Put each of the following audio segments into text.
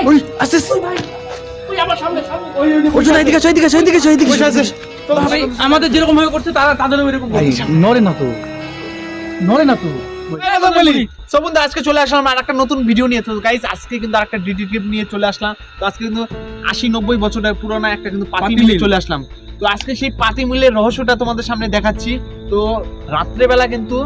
ওই আস্তে আস্তে ওই আমার সামনে ওই জন্য এদিকে ভাই আমাদের যেরকম ভাবে করছে তাদেরও এরকম ভাই নড়ে না তো বন্ধু আজকে চলে আসলাম আর একটা নতুন ভিডিও নিয়ে। তো গাইস আজকে কিন্তু আরেকটা ডিটি ট্রিপ নিয়ে চলে আসলাম। তো আজকে কিন্তু 80-90 বছরের পুরনো একটা কিন্তু পাতি মিলে চলে আসলাম। তো আজকে সেই পাতি মিলের রহস্যটা তোমাদের সামনে দেখাচ্ছি। তো রাত্রে বেলা কিন্তু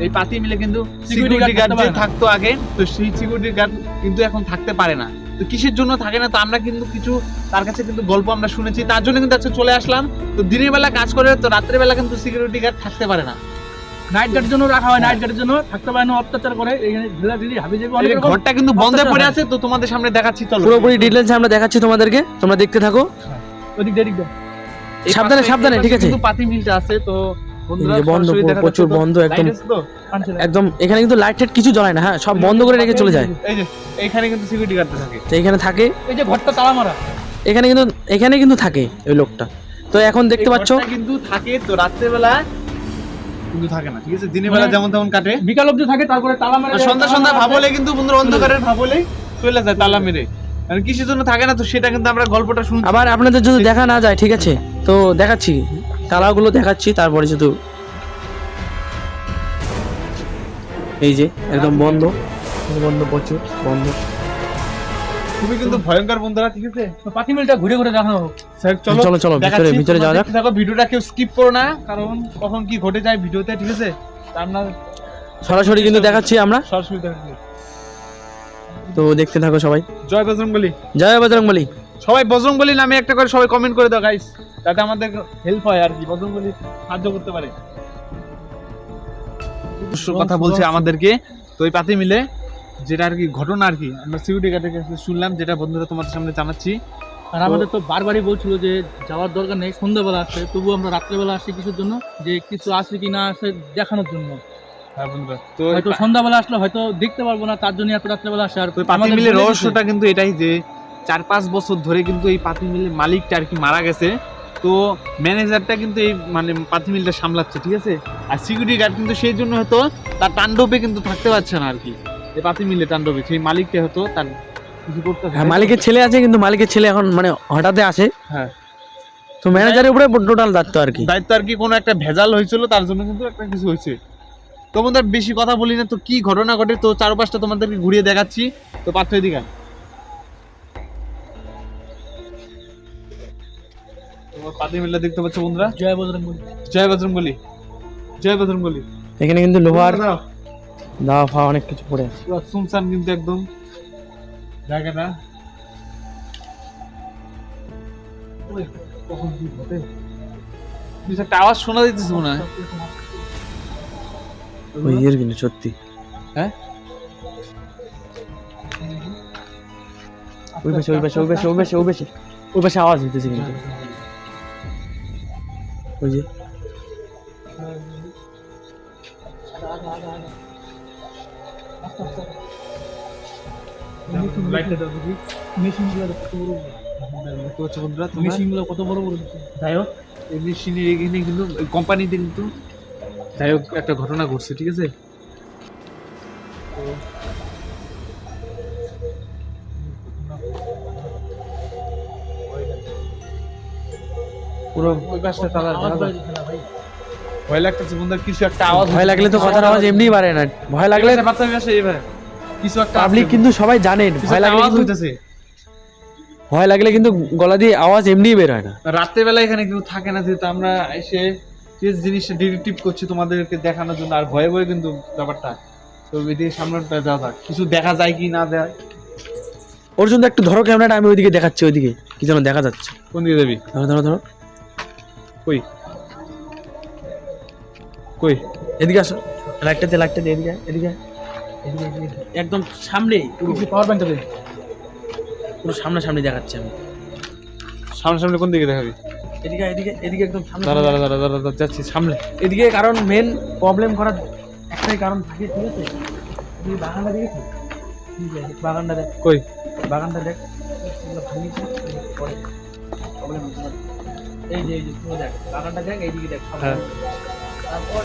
এই পাতি মিলে কিন্তু সিকিউরিটি গার্ড যে থাকতো আগে, তো সেই সিকিউরিটি গার্ড কিন্তু এখন থাকতে পারে না। তো কিসের জন্য থাকে না, তো আমরা কিন্তু কিছু তার কাছে কিন্তু গল্প আমরা শুনেছি, তার জন্য কিন্তু আজকে চলে আসলাম। তো দিনের বেলা কাজ করে, তো রাত্রে বেলা কিন্তু সিকিউরিটি গার্ড থাকতে পারে না, নাইট গার্ডের জন্য রাখা হয়, নাইট গার্ডের জন্য থাকতে পারে না, অত্যাচার করে। এখানে ঢিলা ঢিলি হাবি যাবে, অনেক রকম ঘরটা কিন্তু বন্ধ পড়ে আছে। তো তোমাদের সামনে দেখাচ্ছি, চলো পুরোপুরি ডিটেইলস আমরা দেখাচ্ছি তোমাদেরকে, তোমরা দেখতে থাকো। ওদিক দিয়ে এই সাবধানে পাশে সাবধানে, ঠিক আছে। কিন্তু পাতি মিলটা আছে। তো বন্ধুরা এই যে বন্ধ, সরাসরি দেখা প্রচুর যাচ্ছে তো, বন্ধ, একদম লাইট আছে তো? একদম এখানে কিন্তু লাইট টাইট কিছু জ্বলায় না, হ্যাঁ সব বন্ধ করে রেখে চলে যায়। এই যে এইখানে কিন্তু সিকিউরিটি গার্ড থাকে, তো এখানে থাকে, এই যে ঘরটা তালা মারা, এখানে কিন্তু থাকে ওই লোকটা। তো এখন দেখতে পাচ্ছ ঘরটা কিন্তু থাকে। তো রাত্রে বেলা কিন্তু থাকে না, ঠিক আছে। দিনের বেলা যেমন তেমন কাটে, বিকাল অবধি থাকে, তারপরে তালা মারা। আর সন্ধ্যা ভাবলে কিন্তু বন্ধুরা অন্ধকারের ভাবলে চলে যায় তালা মেরে। আর কিসের জন্য থাকে না, তো সেটা কিন্তু আমরা গল্পটা শুনছি। আবার আপনাদের যদি দেখা না যায়, ঠিক আছে, তো দেখাচ্ছি, তালাগুলো দেখাচ্ছি। তারপরে শুধু এই যে একদম বন্ধ, প্রচুর বন্ধ, খুবই কিন্তু ভয়ঙ্কর বন্ধুরা, ঠিক আছে। পাতি মিলটা ঘুরে ঘুরে দেখানো হোক। চলো ভিতরে যাওয়া যাক। দেখো ভিডিওটা কেউ স্কিপ করো না, কারণ কখন কি ঘটে যায় ভিডিওতে, ঠিক আছে। আমরা সরাসরি কিন্তু দেখাচ্ছি আমরা, সরাসরি দেখাচ্ছি। তো দেখতে থাকো সবাই। জয় বজরংবলী, জয় বজরংবলী। সবাই বজরংবলী নামে একটা করে সবাই কমেন্ট করে দাও গাইস, যাতে আমাদের হেল্প হয় আর কি, বজরংবলী সাহায্য করতে পারে। কথা বলছে আমাদেরকে। তো এই পাতি মিলে যেটা আর কি ঘটনা আর কি আমরা সিকিউরিটি গার্ডের কাছে শুনলাম, যেটা বন্ধুরা তোমাদের সামনে জানাচ্ছি। আর আমাদের তো বারবারই বলছিল যে যাওয়ার দরকার নেই, সন্ধ্যাবেলা আসছে, তবু আমরা রাত্রেবেলা আসছি কিছুর জন্য, যে কিছু আসে কি না আসে দেখানোর জন্য। হ্যাঁ বন্ধুরা, তো হয়তো সন্ধ্যাবেলা আসলে হয়তো দেখতে পারবো না, তার জন্য এত রাত্রেবেলা আসে। আর পাতি মিলের রহস্যটা কিন্তু এটাই যে 4-5 বছর ধরে কিন্তু এই পাতি মিলের মালিকটা আর কি মারা গেছে। তো ম্যানেজারটা কিন্তু এই মানে পাতি মিলটা সামলাচ্ছে, ঠিক আছে। আর সিকিউরিটি গার্ড কিন্তু সেই জন্য হয়তো তার তাণ্ডবে কিন্তু থাকতে পারছে না আর কি, এই পাতি মিলে তাণ্ডবে সেই মালিকটা হয়তো তার কিছু করতে। হ্যাঁ, মালিকের ছেলে আছে, কিন্তু মালিকের ছেলে এখন মানে হঠাৎ আসে। হ্যাঁ, তো ম্যানেজারের উপরে টোটাল দায়িত্ব আর কি, আর কি কোনো একটা ভেজাল হয়েছিল, তার জন্য কিন্তু একটা কিছু হয়েছে। তো বন্ধুরা বেশি কথা বলি না, তো কি ঘটনা ঘটে তো চারপাশটা তোমাদেরকে ঘুরিয়ে দেখাচ্ছি। তো পাত্র এদিকে পাতি মিলটা দেখতে পাচ্ছ বন্ধুরা। জয় বজরংবলী, জয় বজরংবলী, জয় বজরংবলী। এখানে কিন্তু লোহার দাওয়া ফাওয়া অনেক কিছু পড়ে আছে। পুরো সুনসান কিন্তু একদম জায়গাটা। কখন কি ঘটে কিছু একটা আওয়াজ শোনা দিতেছে মনে হয়। ওই ইয়ের কিন্তু সত্যি, হ্যাঁ ওই পাশে আওয়াজ হইতেছে কিন্তু, ওই যে মেশিনগুলো কত বড় বড়। যাই হোক এই মেশিনের এখানে কিন্তু কোম্পানিতে কিন্তু যাই হোক একটা ঘটনা ঘটছে, ঠিক আছে। পুরো ওই পাশটা তালা ভয় লাগতেছে বন্ধুরা, কিছু একটা আওয়াজ। ভয় লাগলে তো কথার আওয়াজ এমনি বাড়ে না, ভয় লাগলে কিছু একটা পাবলিক কিন্তু সবাই জানেন, ভয় লাগলে আওয়াজ কিন্তু হইতেছে। ভয় লাগলে কিন্তু গলা দিয়ে আওয়াজ এমনি বের হয় না। রাতের বেলা এখানে কেউ থাকে না, যেহেতু আমরা এসে যে জিনিসটা ডিটেক্টিভ করছি তোমাদেরকে দেখানোর জন্য, আর ভয়ে ভয়ে কিন্তু ব্যাপারটা। তো এদিকে সামনেটা যাওয়া যাক, কিছু দেখা যায় কি না যায়। অর্জুন একটু ধরো ক্যামেরাটা, আমি ওইদিকে দেখাচ্ছি, ওইদিকে কি যেন দেখা যাচ্ছে। কোন দিকে যাবি? ধরো কই কই এদিকে আসো, লাইটটা দিয়ে এদিকে একদম সামনে, পাওয়ার ব্যাংকটা দে, পুরো সামনাসামনি দেখাচ্ছি আমি। সামনে কোন দিকে দেখাবি? এদিকে একদম সামনে। দাঁড়া যাচ্ছি সামনে। এদিকে, কারণ মেন প্রবলেম করার একটাই কারণ থাকে, ঠিক আছে। তুই বাগানটা দেখেছিস? বাগানটা দেখ, কই বাগানটা দেখ, এগুলো ভাঙিয়েছে পরে প্রবলেম হচ্ছে। এই যে পুরো দেখ, বাগানটা দেখ, এইদিকে দেখ। হ্যাঁ, তারপর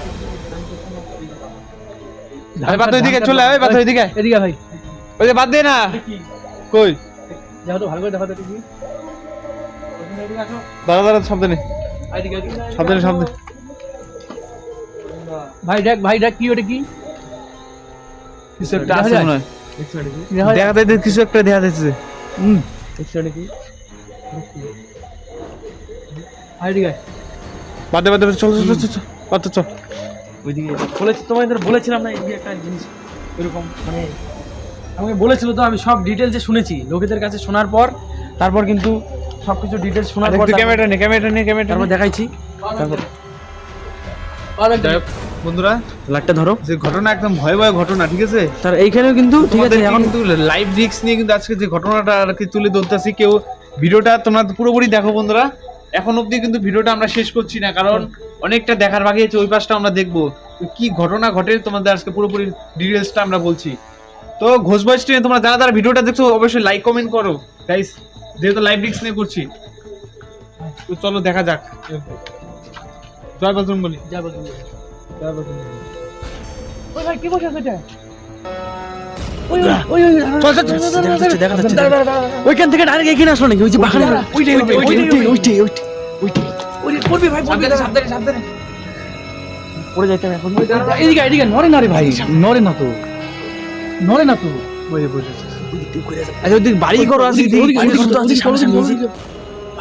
আরে বাদ দে, এদিকে চলে আয়, বাদ দে এদিকে। এদিকে ভাই। ওই যে বাদ দে না, কই দেখো তো ভালো করে দেখো তো কি দাঁড়া দাঁড়া সাবধানে সাবধানে সাবধানে ভাই দেখ কি ওটা কি কিছু একটা দেখা আছে যায়? মনে হয় দেখা যায়? দেখা যায় কিছু একটা দেখা যাচ্ছে এক্সট্রাটা কি ভাই ঠিক আছে বাদে বাদে চল চল চল চল বাদ চল ওইদিকে বলেছি তোমাদের বলেছিলাম না এই যে একটা জিনিস এরকম মানে আমাকে বলেছিল তো আমি সব ডিটেলসে শুনেছি লোকেদের কাছে শোনার পর তারপর কিন্তু সবকিছু ডিটেলস শোনার পর ক্যামেরাটা নে ক্যামেরাটা তারপর দেখাইছি তারপর যাই হোক, বন্ধুরা লাইটটা ধরো যে ঘটনা একদম ভয়াবহ ঘটনা ঠিক আছে তার এইখানেও কিন্তু ঠিক আছে এখন কিন্তু লাইভ রিস্ক নিয়ে কিন্তু আজকে যে ঘটনাটা আর কি তুলে ধরতেছি কেউ ভিডিওটা তোমরা পুরোপুরি দেখো বন্ধুরা এখন অবধি কিন্তু ভিডিওটা আমরা শেষ করছি না কারণ অনেকটা দেখার বাকি আছে ওই পাশটা আমরা দেখবো তো কি ঘটনা ঘটে তোমাদের আজকে পুরোপুরি ডিটেলসটা আমরা বলছি তো ঘোষ বয়স নিয়ে তোমরা যারা যারা ভিডিওটা দেখছো অবশ্যই লাইক কমেন্ট করো গাইস যেহেতু লাইভ রিস্ক নিয়ে করছি তো চলো দেখা যাক জয় বজরঙ্গবলী যা বলুন জয় বজরঙ্গবলী ওই ভাই কি বসে আছে এটা চল চল দেখা যাচ্ছে ওইখান থেকে ডাইরেক্ট এখানে আসলো নাকি ওই যে বাগানে ওইটাই পড়বি ভাই পড়বি সাবধানে সাবধানে পড়ে যাইতে হবে এখন এদিকে নড়ে না রে ভাই নড়ে না তো আচ্ছা ওদিকে বাড়ি করো আছে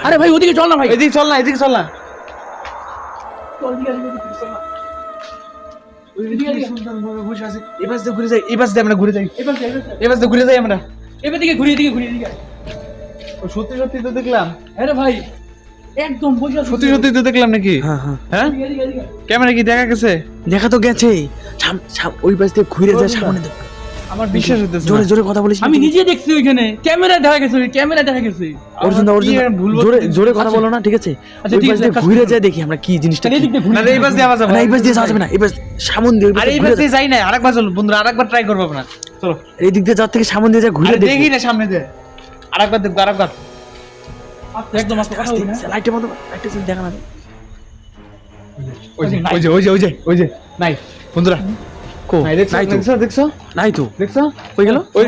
আরে ভাই ওদিকে চল না ভাই এদিকে চল না এদিকে চল না বসে আছে এবার ঘুরে যাই এবার আমরা ঘুরে যাই এবার ঘুরে যাই আমরা এদিকে ঘুরিয়ে সত্যি সত্যি তো দেখলাম আরে ভাই একদম বসে আছে সত্যি সত্যি তো দেখলাম নাকি হ্যাঁ হ্যাঁ হ্যাঁ এদিকে ক্যামেরা কি দেখা গেছে দেখা তো গেছে ওই পাশ দিয়ে ঘুরে যায় সামনে দেখ আমার বিশ্বাস হতেছে জোরে জোরে কথা বলিস আমি নিজে দেখছি ওইখানে ক্যামেরা দেখা গেছে অর্জুন ভুল জোরে জোরে কথা বলো না ঠিক আছে আচ্ছা, ওই ঠিক পাশ আছে, দিয়ে একটা ঘুরে যায় দেখি আমরা কি জিনিসটা তাহলে এদিক দিয়ে ঘুরে না এই পাশ দিয়ে আওয়াজ হবে না এই পাশ দিয়ে যাওয়া যাবে না এই পাশ সামন দিয়ে আরে এই পাশ দিয়ে যাই না আরেকবার চলো বন্ধুরা আরেকবার ট্রাই করবো না চলো এই দিক দিয়ে যাওয়ার থেকে সামন দিয়ে যা ঘুরে আরে দেখি দেখি না সামনে দিয়ে আরেকবার দেখবো আরেকবার একদম আস্তে কথা বলি না লাইটের মতো লাইটের জন্য দেখা না ওই যে নাই বন্ধুরা কো নাই দেখছো নাই তো দেখছো নাই তো দেখছো কই গেল ওই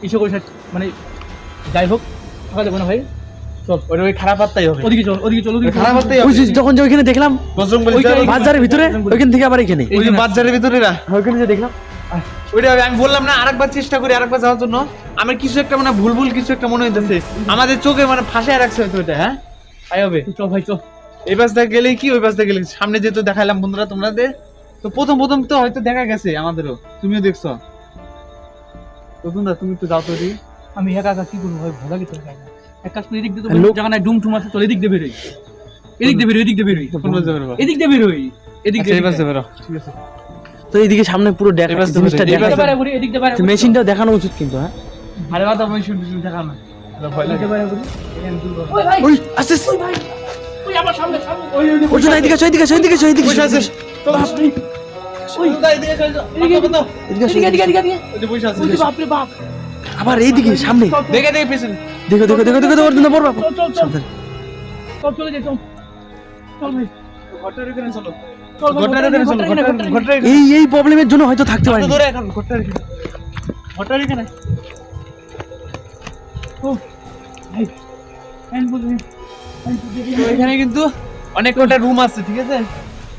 ইসে করে মানে যাই হোক থাকা যাবে না ভাই চল ওই খারাপ পাত্তাই হবে ওদিকে চল খারাপ পাত্তাই ওই হবে যে যখন যে ওইখানে দেখলাম বজরংবলী ওইখানে- বাজারের ভিতরে ওইখান থেকে আবার এখানে ওই যে বাজারের ভিতরে না ওইখানে যে দেখলাম ওইটা আমি বললাম না আরেকবার চেষ্টা করি আরেকবার যাওয়ার জন্য আমার কিছু একটা মানে ভুল ভুল কিছু একটা মনে হইতেছে আমাদের চোখে মানে ফাঁসায় রাখছে হয়তো এটা হ্যাঁ তাই হবে চল ভাই চল এই পাশ থেকে গেলেই কি ওই পাশ থেকে গেলে সামনে যেহেতু দেখাইলাম বন্ধুরা তোমাদের তো প্রথম তো হয়তো দেখা গেছে আমাদেরও তুমিও দেখছো প্রথমদা তুমি তো যাও তো এদিকে। আমি একা একা কি করবো ভাই ভালো লাগে তো এক কাজ করে এদিক দিয়ে তো লোক- জায়গা নাই ডুম টুম আছে চল এদিক দিয়ে বেরোই এদিক দিয়ে বেরোই কোন পাশে বেরোবো? এদিক দিয়ে বেরোই এদিক আচ্ছা, এই দিয়ে পাশে বেরো ঠিক আছে তো এইদিকে সামনে পুরো দেখা এবার তো জিনিসটা এবার দেখা তো- বাইরে ঘুরি এদিক দিয়ে বাইরে মেশিনটাও দেখানো উচিত কিন্তু হ্যাঁ আরে বাবা আমি শুনতে শুনতে দেখা না ভয় লাগে ওই ভাই ওই আস্তে আস্তে ভাই ওই আমার সামনে ওই জন্য এদিকে আসো, এদিকে আসো, এদিকে আসো, এদিকে বসে আসো, আছে চলো ওই এদিকে চল এদিকে আসো, এদিকে ওই যে বসে আছে ওই যে বাপ রে বাপ আবার এইদিকে সামনে দেখে দেখে পেছনে দেখো দেখো দেখো দেখো অর্জুন পড়বা চল চলে যাই চল ভাই ঘরটার এখানে চলো চল ভাই, ঘরটার এখানে চলো ঘরটার এখানে এই প্রবলেমের জন্য হয়তো থাকতে পারি ধরে এখন ঘরটার এখানে ঘরটার এখানে ও ভাই হ্যান্ড বুঝি তো এখানে কিন্তু অনেক কয়টা রুম আছে ঠিক আছে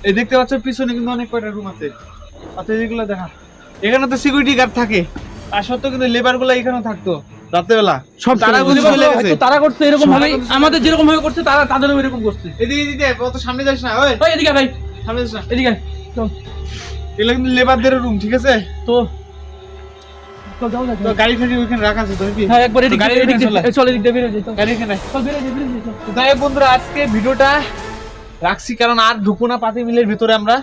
এই দেখতে পাচ্ছ পিছনে কিন্তু অনেক কয়টা রুম আছে আচ্ছা এগুলো দেখা এখানে তো সিকিউরিটি গার্ড থাকে আর সত্ত্বেও কিন্তু লেবার গুলো এখানেও থাকতো রাত্রেবেলা সব তারা চলে বুঝে গেছে। চলে গেছে তারা করছে এরকম ভাবে আমাদের যেরকম ভাবে করছে তারা তাদেরও এরকম করছে এদিকে দিতে অত সামনে যাস না ওই ওই এদিকে ভাই সামনে যাস না এদিকে আয়। চল এগুলো কিন্তু লেবারদের রুম ঠিক আছে তো চল যাও তো গাড়ি ফাড়ি ওইখানে রাখা আছে তো কি হ্যাঁ একবার এদিকে গাড়ি এদিকে এখানে চলে। চল এদিক দিয়ে বেরিয়ে যাই চল গাড়ি এখানে চল বেরিয়ে যাই চল তো যাই হোক বন্ধুরা আজকে ভিডিওটা রাখছি কারণ আর ঢুকবো না পাতি মিলের ভিতরে আমরা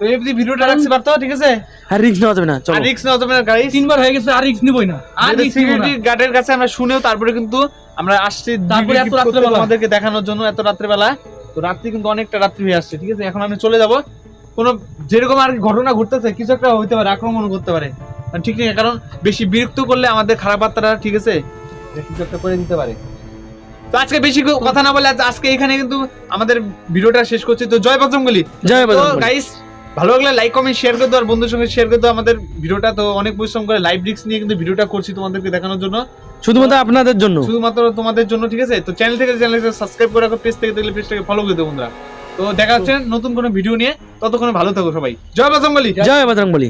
তো এই ভিডিওটা রাখছি পারতো ঠিক আছে আর রিস্ক নেওয়া যাবে না আর চলো রিস্ক নেওয়া যাবে না গাড়ি তিনবার হয়ে গেছে আর রিস্ক নিবই না আর রিস্ক নিব না সিকিউরিটি গার্ডের কাছে আমরা শুনেও তারপরে কিন্তু আমরা আসছি তারপরে video এত clip করতে রাত্রেবেলা। তোমাদেরকে দেখানোর জন্য এত রাত্রেবেলা তো রাত্রি কিন্তু অনেকটা রাত্রি হয়ে আসছে ঠিক আছে এখন আমি চলে যাব কোনো যেরকম আর কি ঘটনা ঘটতেছে কিছু একটা হইতে পারে আক্রমণ করতে পারে কারণ ঠিক নেই কারণ বেশি বিরক্ত করলে আমাদের খারাপ বার্তাটা ঠিক আছে যে কিছু একটা করে দিতে পারে তো আজকে বেশি কথা না বলে আজকে এখানে কিন্তু আমাদের ভিডিওটা শেষ করছি তো জয় বজরংবলী জয় তো বজরংবলী। গাইস ভালো লাগলে লাইক কমেন্ট শেয়ার করে দাও আর বন্ধুদের সঙ্গে শেয়ার করে দাও আমাদের ভিডিওটা তো অনেক পরিশ্রম করে লাইভ রিস্ক নিয়ে কিন্তু ভিডিওটা করছি তোমাদেরকে দেখানোর জন্য শুধুমাত্র আপনাদের জন্য। শুধুমাত্র তোমাদের জন্য, ঠিক আছে? তো চ্যানেলটাকে সাবস্ক্রাইব করে রাখো, পেজ থেকে দেখলে পেজটাকে ফলো করে দেবো বন্ধুরা। তো দেখা হচ্ছে নতুন কোনো ভিডিও নিয়ে, ততক্ষণে ভালো থাকো সবাই। জয় বজরংবলী। জয় বজরংবলী।